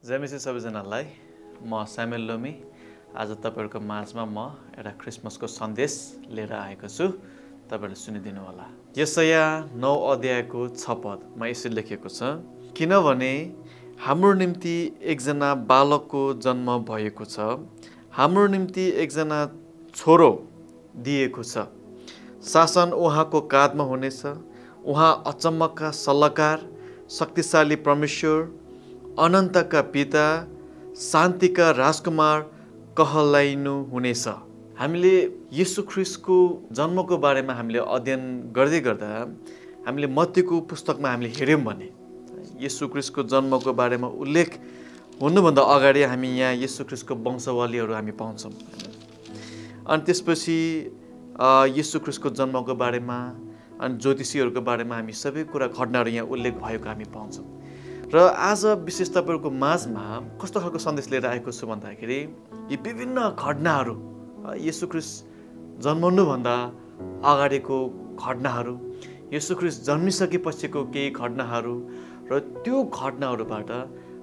जयमसी सबैजनालाई म Samuel loamy आज तपाईहरुको माझमा म एउटा क्रिसमसको सन्देश लिएर आएको छु। तपाईहरुले सुनिदिनु होला। यशाया 9 अध्यायको 6 पदमा यसरी लेखिएको छ, किनभने हाम्रो निम्ति एकजना बालकको जन्म भएको छ, हाम्रो निम्ति एकजना छोरो दिएको छ, शासन उहाँको काँधमा हुनेछ, उहाँ अचम्मका सल्लाहकार, शक्तिशाली परमेश्वर, अनन्तका पिता, शान्तिका राजकुमार कहलाइनु हुनेछ। हामीले येशू ख्रीष्टको जन्मको बारेमा हामीले अध्ययन गर्दै गर्दा हामीले मत्तीको पुस्तकमा हामीले हेर्यौं भने येशू ख्रीष्टको जन्मको बारेमा उल्लेख हुनुभन्दा अगाडि हामी यहाँ येशू ख्रीष्टको वंशावलीहरू हामी पाउँछौँ। अनि त्यसपछि येशू ख्रीष्टको जन्मको बारेमा अनि ज्योतिषीहरूको बारेमा हामी सबै कुरा घटनाहरू यहाँ उल्लेख भएको हामी पाउँछौँ। र आज विशेष तपाईहरुको माझमा कस्तो खालको सन्देश लिएर आएको छु भन्दाखेरि यी विभिन्न घटनाहरू येशू ख्रीष्ट जन्मनुभन्दा अगाडिको घटनाहरू, येशू ख्रीष्ट जन्मिसकेपछिको केही घटनाहरू र त्यो घटनाहरूबाट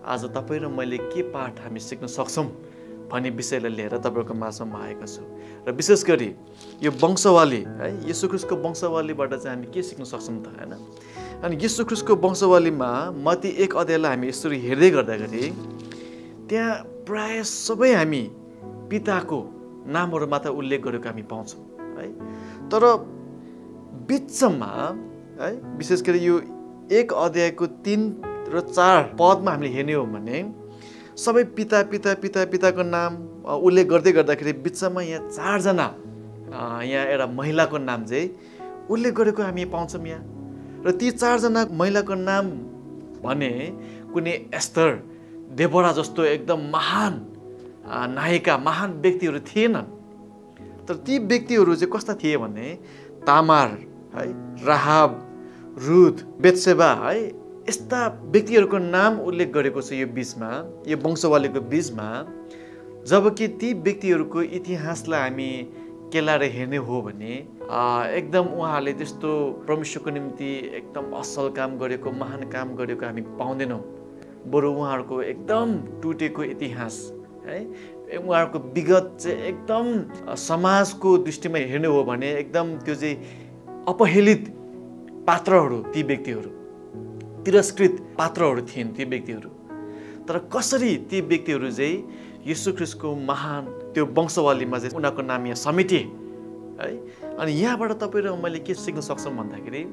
आज तपाई र मैले के पाठ हामी सिक्न सक्छौं भन्ने विषयलाई लिएर तपाईहरुको माझमा म आएको छु। र विशेष गरी यो वंशावली येशू ख्रीष्टको वंशावलीबाट चाहिँ हामी के सिक्न सक्छौं त हैन। अनि येशू ख्रीष्टको वंशावलीमा मत्ती 1 अध्यायलाई हामी यसरी हेर्दै गर्दाखेरि त्यहाँ प्राय सबै हामी पिताको नामहरू मात्र उल्लेख गरेको हामी पाउँछौँ है। तर बीचमा है विशेष गरी यो 1 अध्यायको 3 र 4 पदमा हामीले हेर्ने हो भने सबै पिताको नाम उल्लेख गर्दै गर्दाखेरि बीचमा यहाँ 4 जना यहाँ एउटा महिलाको नाम चाहिँ उल्लेख गरेको हामी पाउँछौँ यहाँ। र ती 4 जना महिलाको नाम भने कुनै एस्तर, देबोरा जस्तो एकदम महान नायिका, महान व्यक्तिहरू थिएनन्। तर ती व्यक्तिहरू चाहिँ कस्ता थिए भने तामार है, राहाब, रुथ, बेतसेबा है, यस्ता व्यक्तिहरूको नाम उल्लेख गरेको छ यो बीचमा, यो वंशावलीको बीचमा। जबकि ती व्यक्तिहरूको इतिहासलाई हामी केलाएर हेर्ने हो भने एकदम उहाँहरूले त्यस्तो परमेश्वरको निम्ति एकदम असल काम गरेको, महान काम गरेको हामी पाउँदैनौँ। बरु उहाँहरूको एकदम टुटेको इतिहास है, उहाँहरूको विगत चाहिँ एकदम समाजको दृष्टिमा हेर्ने हो भने एकदम त्यो चाहिँ अपहेलित पात्रहरू, ती व्यक्तिहरू तिरस्कृत पात्रहरू थिएन ती व्यक्तिहरू। तर कसरी ती व्यक्तिहरू चाहिँ येशू ख्रीष्टको महान त्यो वंशावलीमा चाहिँ उनीहरूको नाम यहाँ समेटे है। अनि यहाँबाट तपाईँ र मैले के सिक्न सक्छौँ भन्दाखेरि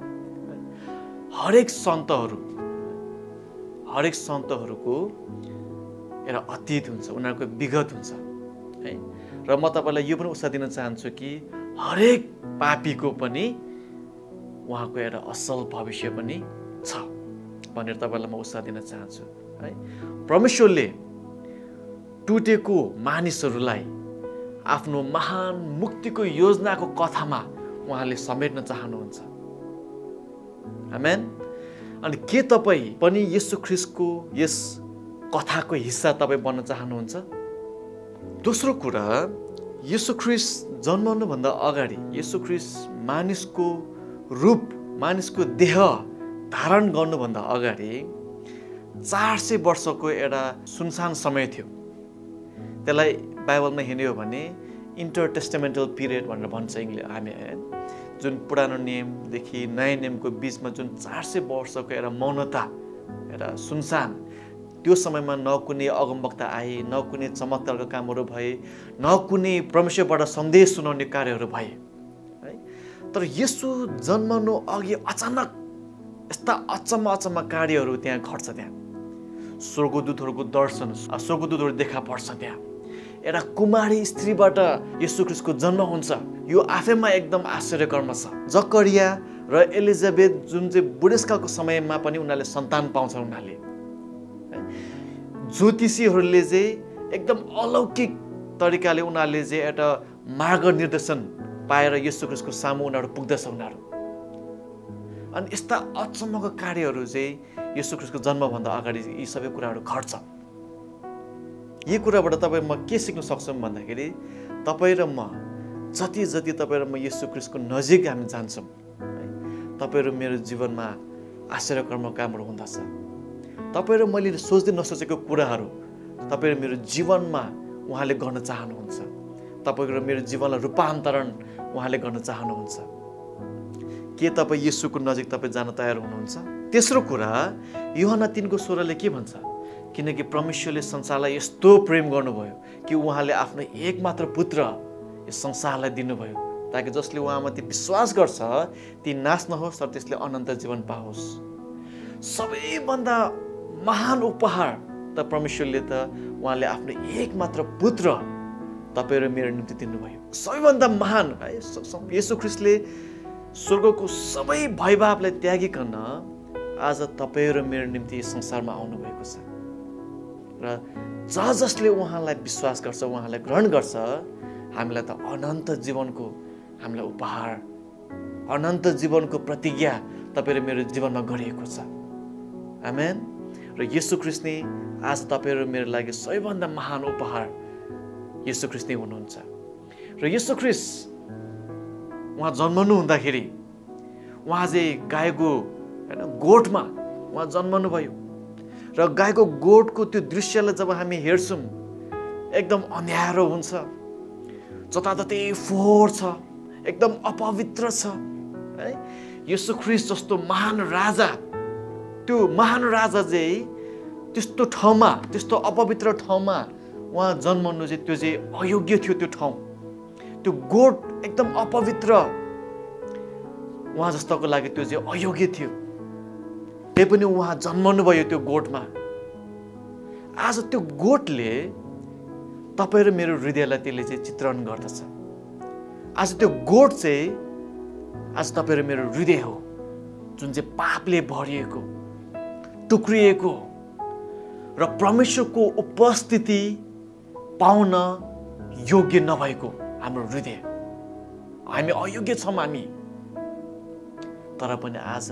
हरेक सन्तहरूको एउटा अतीत हुन्छ, उनीहरूको विगत हुन्छ है। र म तपाईँलाई यो पनि उत्साह दिन चाहन्छु कि हरेक पापीको पनि उहाँको एउटा असल भविष्य पनि छ भनेर तपाईँलाई म उत्साह दिन चाहन्छु है। परमेश्वरले टुटेको मानिसहरूलाई आफ्नो महान मुक्तिको योजनाको कथामा उहाँले समेट्न चाहनुहुन्छ। आमेन। अनि के तपाईँ पनि येशू ख्रीष्टको यस कथाको हिस्सा तपाईँ बन्न चाहनुहुन्छ? दोस्रो कुरा, येशू ख्रीष्ट जन्मनुभन्दा अगाडि येशू ख्रीष्ट मानिसको रूप, मानिसको देह धारण गर्नुभन्दा अगाडि 400 वर्षको एउटा सुनसान समय थियो। त्यसलाई बाइबलमा हेर्ने हो भने इन्टरटेस्टामेन्टल पिरियड भनेर भन्छ हामी, जुन पुरानो नियमदेखि नयाँ नियमको बिचमा जुन 400 वर्षको एउटा मौनता, एउटा सुनसान, त्यो समयमा न कुनै अगमवक्ता आए, न कुनै चमत्कारका कामहरू भए, न कुनै परमेश्वरबाट सन्देश सुनाउने कार्यहरू भए है। तर येशू जन्मनु अघि अचानक यस्ता अचम्म कार्यहरू त्यहाँ घट्छ। त्यहाँ स्वर्गदूतहरूको दर्शन, स्वर्गदूतहरू देखा पर्छ। त्यहाँ एउटा कुमारी स्त्रीबाट येशू ख्रीष्टको जन्म हुन्छ। यो आफैमा एकदम आश्चर्यकर्म छ। जकरिया र एलिजाबेथ जुन चाहिँ बुढेसकालको समयमा पनि उनीहरूले सन्तान पाउँछ। उनीहरूले ज्योतिषीहरूले चाहिँ एकदम अलौकिक तरिकाले उनीहरूले चाहिँ एउटा मार्गनिर्देशन पाएर येशू ख्रीष्टको सामु उनीहरू पुग्दछ उनीहरू। अनि यस्ता अचम्मको कार्यहरू चाहिँ येशू ख्रीष्टको जन्मभन्दा अगाडि यी सबै कुराहरू घट्छ। यी कुराबाट तपाईँ म के सिक्न सक्छौँ भन्दाखेरि तपाईँ र म जति तपाईँ र म येशू ख्रीष्टको नजिक हामी जान्छौँ, तपाईँहरू मेरो जीवनमा आश्चर्यकर्म कामहरू हुँदछ। तपाईँ र मैले सोच्दै नसोचेको कुराहरू तपाईँ र मेरो जीवनमा उहाँले गर्न चाहनुहुन्छ। तपाईँको र मेरो जीवनलाई रूपान्तरण उहाँले गर्न चाहनुहुन्छ। के तपाईँ येशूको नजिक तपाईँ जान तयार हुनुहुन्छ? तेस्रो कुरा, यूहन्ना 3:16 के भन्छ? किनकि परमेश्वरले संसारलाई यस्तो प्रेम गर्नुभयो कि उहाँले आफ्नो एकमात्र पुत्र यस संसारलाई दिनुभयो, ताकि जसले उहाँमाथि विश्वास गर्छ ती नाश नहोस् तर त्यसले अनन्त जीवन पाओस्। सबैभन्दा महान उपहार त परमेश्वरले त उहाँले आफ्नो एकमात्र पुत्र तपाईँ र मेरो निम्ति दिनुभयो। सबैभन्दा महान है, येशू ख्रीष्टले स्वर्गको सबै भयभावलाई त्यागिकन आज तपाईँ र मेरो निम्ति संसारमा आउनुभएको छ। र जसले उहाँलाई विश्वास गर्छ, उहाँलाई ग्रहण गर्छ, हामीलाई त अनन्त जीवनको हामीलाई उपहार, अनन्त जीवनको प्रतिज्ञा तपाईँ र मेरो जीवनमा गरिएको छ। आमेन। र येशू ख्रीष्ट नै आज तपाईँ र मेरो लागि सबैभन्दा महान उपहार येशू ख्रीष्ट नै हुनुहुन्छ। र येशू ख्रीष्ट उहाँ जन्मनु हुँदाखेरि उहाँ चाहिँ गाईको होइन गोठमा उहाँ जन्मनु भयो। र गाईको गोठको त्यो दृश्यलाई जब हामी हेर्छौँ एकदम अँध्यारो हुन्छ, जताततै फोहोर छ, एकदम अपवित्र छ है। येशू ख्रीष्ट जस्तो महान राजा, त्यो महान राजा चाहिँ त्यस्तो ठाउँमा, त्यस्तो अपवित्र ठाउँमा उहाँ जन्मनु चाहिँ त्यो चाहिँ अयोग्य थियो। त्यो ठाउँ, त्यो गोठ एकदम अपवित्र, उहाँ जस्तोको लागि त्यो चाहिँ अयोग्य थियो। त्यही पनि उहाँ जन्मनु भयो त्यो गोठमा। आज त्यो गोठले तपाईँ र मेरो हृदयलाई त्यसले चाहिँ चित्रण गर्दछ। आज त्यो गोठ चाहिँ आज तपाईँ र मेरो हृदय हो, जुन चाहिँ पापले भरिएको, टुक्रिएको र परमेश्वरको उपस्थिति पाउन योग्य नभएको हाम्रो हृदय। हामी अयोग्य छौँ हामी, तर पनि आज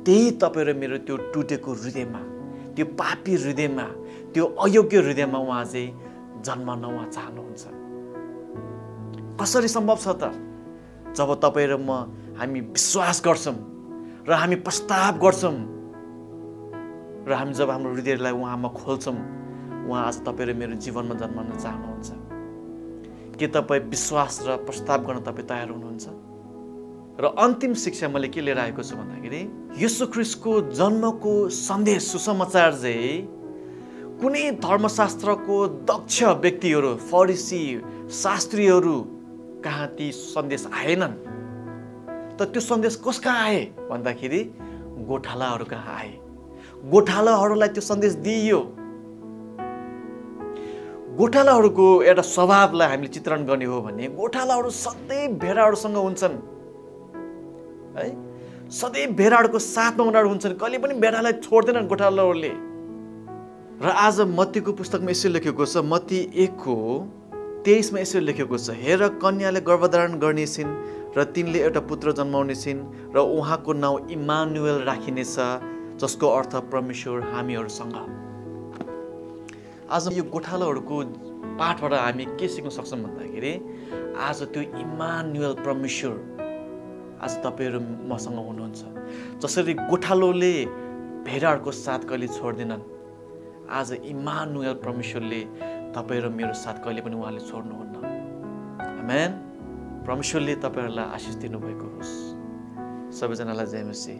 त्यही तपाईँ र मेरो त्यो टुटेको हृदयमा, त्यो पापी हृदयमा, त्यो अयोग्य हृदयमा उहाँ चाहिँ जन्मन उहाँ चाहनुहुन्छ। कसरी सम्भव छ त? जब तपाईँ र म हामी विश्वास गर्छौँ र हामी प्रस्ताव गर्छौँ र हामी जब हाम्रो हृदयलाई उहाँमा खोल्छौँ, उहाँ आज तपाईँ र मेरो जीवनमा जन्मन चाहनुहुन्छ। के तपाईँ विश्वास र प्रस्ताव गर्न तपाईँ तयार हुनुहुन्छ? र अन्तिम शिक्षा मैले के लिएर आएको छु भन्दाखेरि, येशू ख्रीष्टको जन्मको सन्देश, सुसमाचार चाहिँ कुनै धर्मशास्त्रको दक्ष व्यक्तिहरू, फरिसी, शास्त्रीहरू कहाँ ती सन्देश आएनन्। त त्यो सन्देश कस कहाँ आए भन्दाखेरि गोठालाहरू कहाँ आए। गोठालाहरूलाई त्यो सन्देश दिइयो। गोठालाहरूको एउटा स्वभावलाई हामीले चित्रण गर्ने हो भने गोठालाहरू सधैँ भेडाहरूसँग हुन्छन् है, सधैँ भेडाहरूको साथमा उनीहरू हुन्छन्, कहिले पनि भेडालाई छोड्दैनन् गोठालाहरूले। र आज मत्तीको पुस्तकमा यसो लेखेको छ, मत्ती 1:23 मा यसो लेखेको छ, हेर कन्याले गर्भधारण गर्नेछिन् र तिनले एउटा पुत्र जन्माउनेछिन् र उहाँको नाउँ इमानुएल राखिनेछ, जसको अर्थ परमेश्वर हामीहरूसँग। आज यो गोठालाहरूको पाठबाट हामी के सिक्न सक्छौँ भन्दाखेरि, आज त्यो इमानुएल परमेश्वर आज तपाईँहरू मसँग हुनुहुन्छ। जसरी गोठालोले भेडाहरूको साथ कहिले छोड्दैनन्, आज इमानुएल परमेश्वरले तपाईँ र मेरो साथ कहिले पनि उहाँले छोड्नुहुन्न। आमेन। परमेश्वरले तपाईँहरूलाई आशिष दिनुभएको होस्। सबैजनालाई जय मसीह।